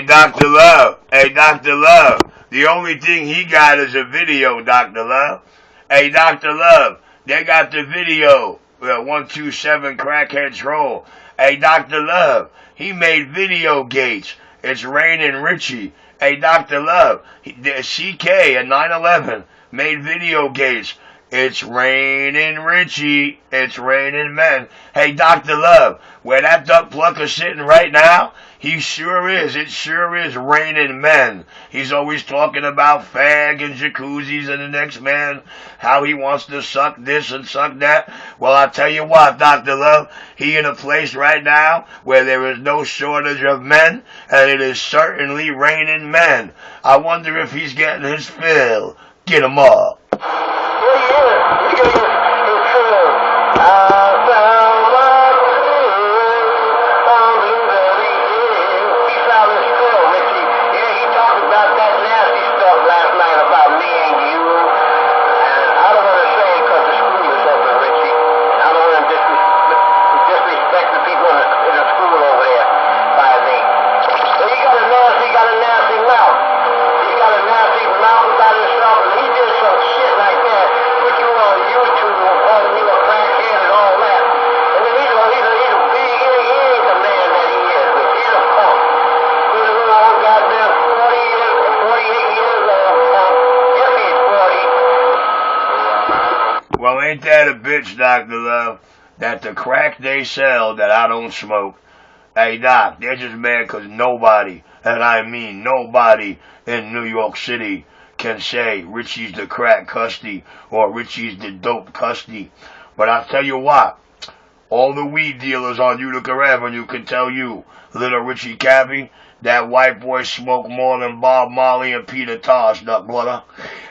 Dr. Love. Hey, Dr. Love. The only thing he got is a video, Dr. Love. Hey, Dr. Love. They got the video. 127 Crackhead Troll. Hey, Dr. Love. He made video gates. It's raining Richie. Hey, Dr. Love. CK at 9/11 made video gates. It's raining Richie. It's raining men. Hey, Dr. Love, where that duck plucker's sitting right now, he sure is. It sure is raining men. He's always talking about fag and jacuzzis and the next man, how he wants to suck this and suck that. Well, I tell you what, Dr. Love, he in a place right now where there is no shortage of men, and it is certainly raining men. I wonder if he's getting his fill. Get him up. Well, ain't that a bitch, Dr. Love, that the crack they sell that I don't smoke? Hey, Doc, they're just mad 'cause nobody, and I mean nobody in New York City can say Richie's the crack custody or Richie's the dope custody. But I'll tell you what, all the weed dealers on Utica Avenue can tell you, little Richie Cappy, that white boy smoked more than Bob Marley and Peter Tosh, Duck Brother.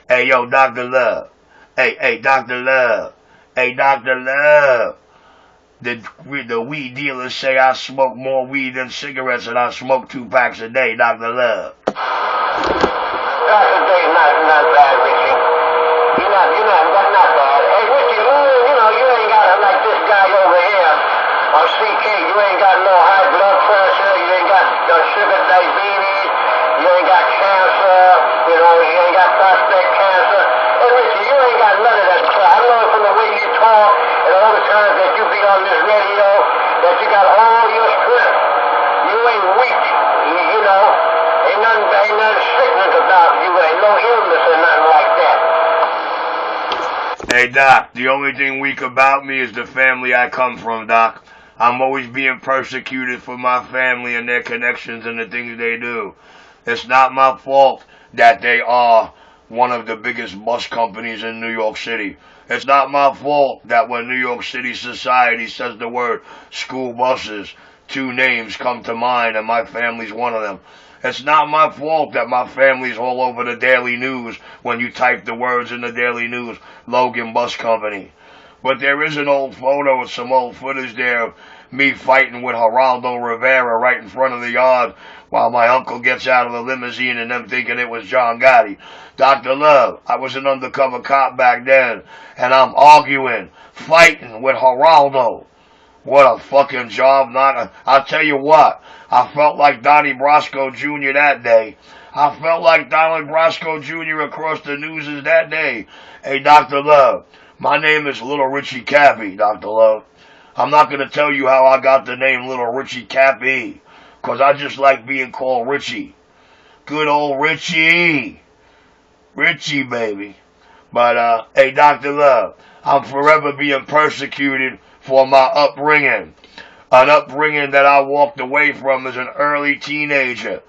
Hey, yo, Dr. Love. Hey, Dr. Love. Hey, Dr. Love. The weed dealers say I smoke more weed than cigarettes and I smoke 2 packs a day, Dr. Love. Packs a day, not bad, Richie. You're not bad. Hey, Richie, you ain't got it like this guy over here on CK. You ain't got no high blood pressure. You ain't got sugar diabetes. You ain't got cancer. You ain't got prostate cancer. Hey, Richie, you ain't got none of that crap. I know from the way you talk and all the times that you be on this radio that you got all your strength. You ain't weak. You know, ain't nothing sickness about you. Ain't no illness or nothing like that. Hey, Doc, the only thing weak about me is the family I come from, Doc. I'm always being persecuted for my family and their connections and the things they do. It's not my fault that they are one of the biggest bus companies in New York City. It's not my fault that when New York City society says the word school buses, 2 names come to mind and my family's one of them. It's not my fault that my family's all over the Daily News when you type the words in the Daily News, Logan Bus Company. But there is an old photo with some old footage there of me fighting with Geraldo Rivera right in front of the yard while my uncle gets out of the limousine and them thinking it was John Gotti. Dr. Love, I was an undercover cop back then, and I'm arguing, fighting with Geraldo. What a fucking job. I'll tell you what, I felt like Donnie Brasco Jr. that day. I felt like Donnie Brasco Jr. across the newses that day. Hey, Dr. Love, my name is Little Richie Cappy, Dr. Love. I'm not going to tell you how I got the name Little Richie Cappy, 'cause I just like being called Richie. Good old Richie. Richie, baby. But, hey, Dr. Love, I'm forever being persecuted for my upbringing. An upbringing that I walked away from as an early teenager.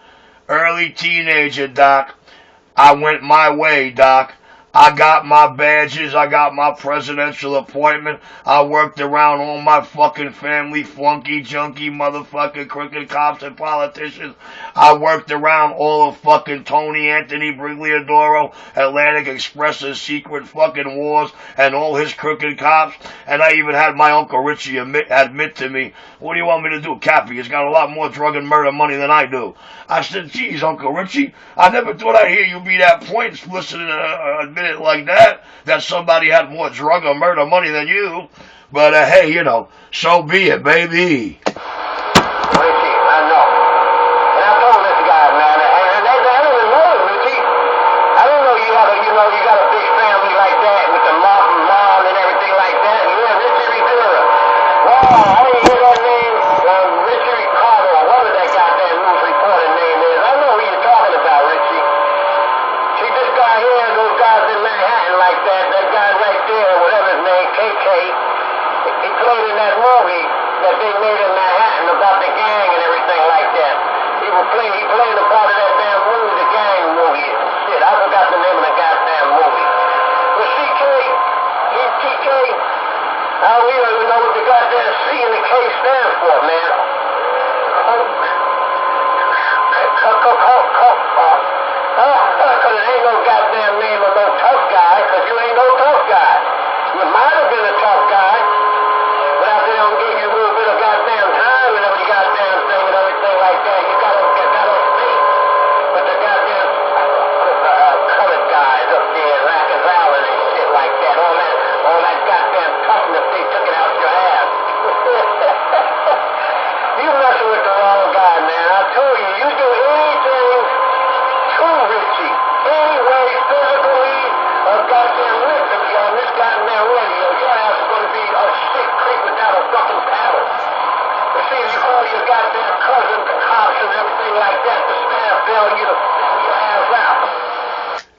Early teenager, Doc. I went my way, Doc. I got my badges, I got my presidential appointment, I worked around all my fucking family, flunky, junkie, motherfucking crooked cops and politicians. I worked around all of fucking Tony Anthony Brigliadoro, Atlantic Express's secret fucking wars, and all his crooked cops, and I even had my Uncle Richie admit to me, what do you want me to do, Cappy? He's got a lot more drug and murder money than I do. I said, geez, Uncle Richie, I never thought I'd hear you be that point explicit and admit it like that somebody had more drug or murder money than you. But, hey, so be it, baby. Richie, I know. And I told this guy, man, made in Manhattan about the gang and everything like that. He played a part of that damn movie, the gang movie. Shit, I forgot the name of the goddamn movie. But CK, TK, we don't even know what the goddamn C and the K stand for, man. Because it ain't no goddamn name of no tough guy, because you ain't no tough guy. You might have been a tough guy, but after they don't give you a little bit of goddamn time and every goddamn thing and everything like that, you gotta think. But the goddamn colored guys up there in Rikers Island and shit like that, all that goddamn toughness, they took it out your ass. You messing with the wrong guy, man. I told you, you do anything to Richie, any way, physically, or goddamn mentally on this goddamn radio, your ass is gonna be a shit creek without a fucking paddle. But see, if you call your goddamn cousin, the cops and everything like that, the staff bail you to bail your ass out.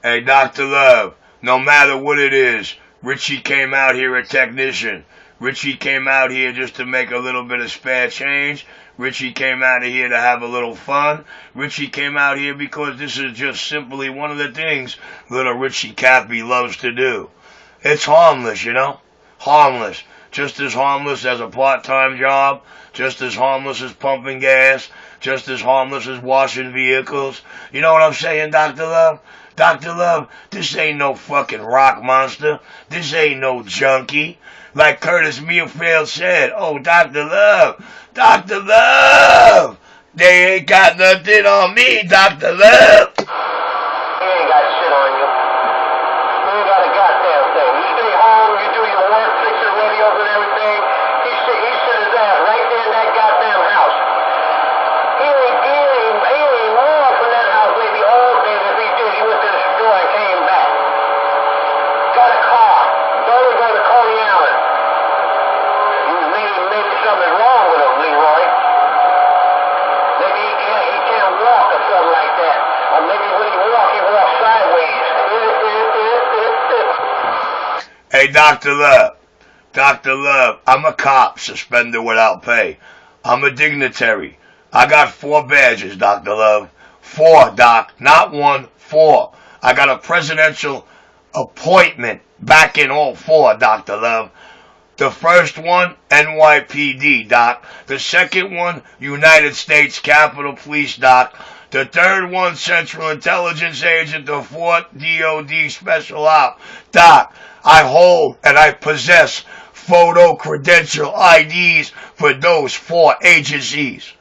Hey, Dr. Love, no matter what it is, Richie came out here a technician. Richie came out here just to make a little bit of spare change. Richie came out of here to have a little fun. Richie came out here because this is just simply one of the things little Richie Cappy loves to do. It's harmless, you know? Harmless. Just as harmless as a part-time job, just as harmless as pumping gas, just as harmless as washing vehicles. You know what I'm saying, Dr. Love? Dr. Love, this ain't no fucking rock monster. This ain't no junkie. Like Curtis Mayfield said, oh, Dr. Love, they ain't got nothing on me, Dr. Love. He ain't got shit on you. He ain't got a goddamn thing. You stay home, you do your work, fix your radios and everything. He sit his ass right there in that goddamn house. He ain't more from that house maybe all day. If he did, he went to the store and came back. Got a car. Don't even go to Coney Island. Maybe something's wrong with him, Leroy. Maybe he can't walk or something like that. Or maybe when he walks sideways. Hey, Dr. Love, I'm a cop, suspended without pay. I'm a dignitary. I got 4 badges, Dr. Love. 4, Doc. Not 1, 4. I got a presidential appointment back in all 4, Dr. Love. The first one, NYPD, Doc. The second one, United States Capitol Police, Doc. The third one, Central Intelligence Agent. The fourth, DOD Special Op. Doc, I hold and I possess photo credential IDs for those 4 agencies.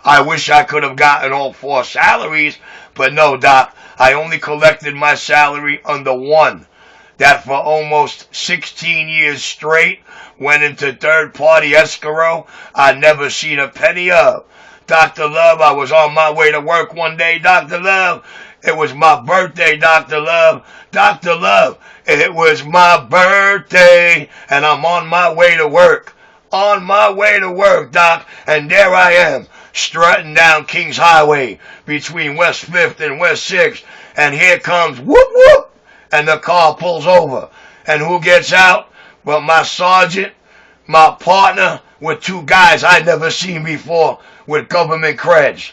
I wish I could have gotten all 4 salaries, but no, Doc. I only collected my salary under one. That for almost 16 years straight went into third-party escrow I never seen a penny of. Dr. Love, I was on my way to work one day, Dr. Love. It was my birthday, Dr. Love. Dr. Love, it was my birthday, and I'm on my way to work. On my way to work, Doc, and there I am, strutting down Kings Highway between West 5th and West 6th, and here comes whoop whoop. And the car pulls over. And who gets out? Well, my sergeant, my partner, with 2 guys I'd never seen before with government creds.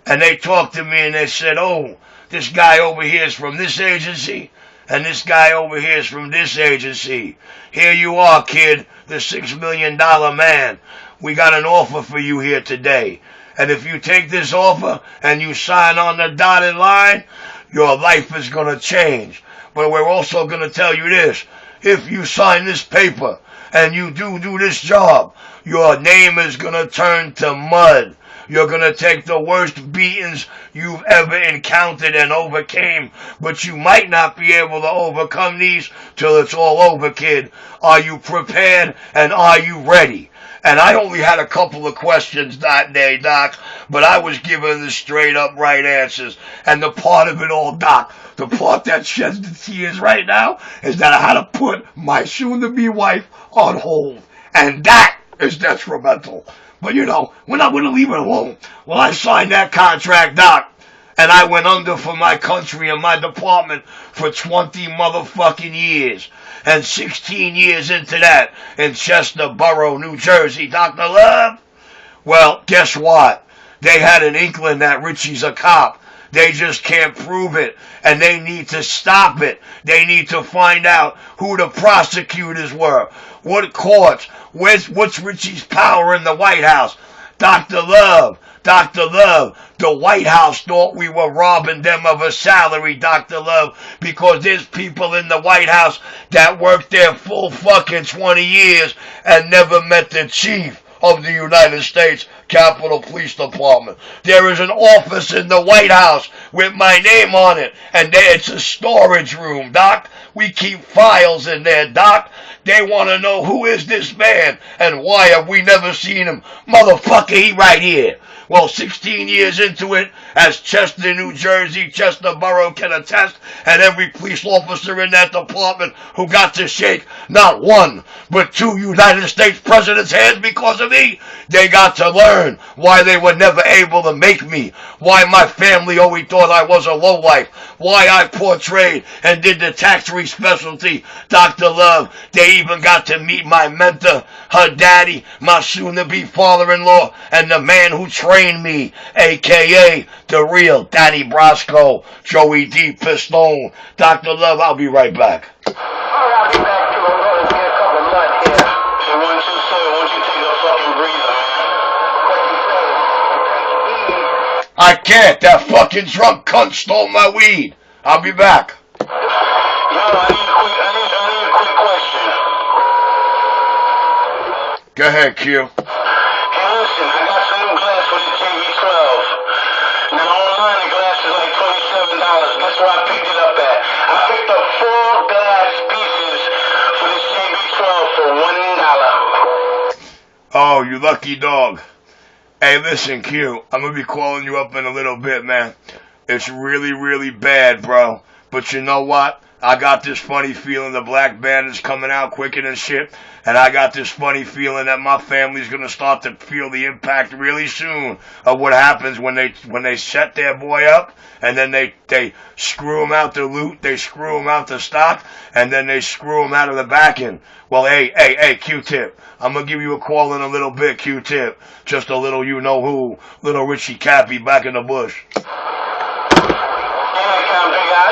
And they talked to me and they said, oh, this guy over here is from this agency, and this guy over here is from this agency. Here you are, kid, the $6 million man. We got an offer for you here today. And if you take this offer and you sign on the dotted line, your life is going to change. But we're also going to tell you this. If you sign this paper and you do this job, your name is going to turn to mud. You're going to take the worst beatings you've ever encountered and overcame. But you might not be able to overcome these till it's all over, kid. Are you prepared and are you ready? And I only had a couple of questions that day, Doc, but I was given the straight up right answers. And the part of it all, Doc, the part that sheds the tears right now is that I had to put my soon-to-be wife on hold. And that is detrimental. But, you know, we're not going to leave it alone. Well, I signed that contract, Doc, and I went under for my country and my department for 20 motherfucking years. And 16 years into that in Chester Borough, New Jersey, Dr. Love, Well, guess what? They had an inkling that Richie's a cop. They just can't prove it, and they need to stop it. They need to find out who the prosecutors were, what courts, what's Richie's power in the White House. Dr. Love, the White House thought we were robbing them of a salary, Dr. Love, because there's people in the White House that worked there full fucking 20 years and never met the chief of the United States Capitol Police Department. There is an office in the White House with my name on it, and it's a storage room, Doc. We keep files in there, Doc. They want to know who is this man and why have we never seen him. Motherfucker, he right here. Well, 16 years into it, as Chester, New Jersey, Chester Borough can attest, and every police officer in that department who got to shake not one, but 2 United States presidents' hands because of me, they got to learn why they were never able to make me, why my family always thought I was a lowlife, why I portrayed and did the tax-free specialty, Dr. Love. They even got to meet my mentor, her daddy, my soon-to-be father-in-law, and the man who trained me, a.k.a. the real Danny Brasco, Joey D. Pistone. Dr. Love, I'll be right back. I'll be back too. I'm going to get a couple of nuts here. So once you take a fucking breather, what you say? I can't. That fucking drunk cunt stole my weed. I'll be back. Yo, I need a quick question. Go ahead, Q. Hey, listen, I got some new glass for the JV12. Now, online, the glass is like $27. Guess where I picked it up at? I picked up 4 glass pieces for this JV12 for $1. Oh, you lucky dog. Hey, listen, Q. I'm going to be calling you up in a little bit, man. It's really, really bad, bro. But you know what? I got this funny feeling the Black Bandit's coming out quicker than shit. And I got this funny feeling that my family's going to start to feel the impact really soon of what happens when they set their boy up and then they screw him out the loot, they screw him out the stock, and then they screw him out of the back end. Well, hey, Q-Tip, I'm going to give you a call in a little bit, Q-Tip. Just a little you-know-who, little Richie Cappy back in the bush. I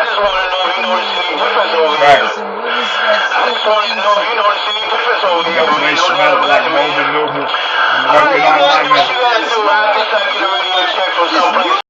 just want to know if you notice any difference over here. Right. I just want to know if you notice any difference over here. The place smells like Golden Noodles. Alright, you guys do what you gotta do. I'll just get a radio check from someplace.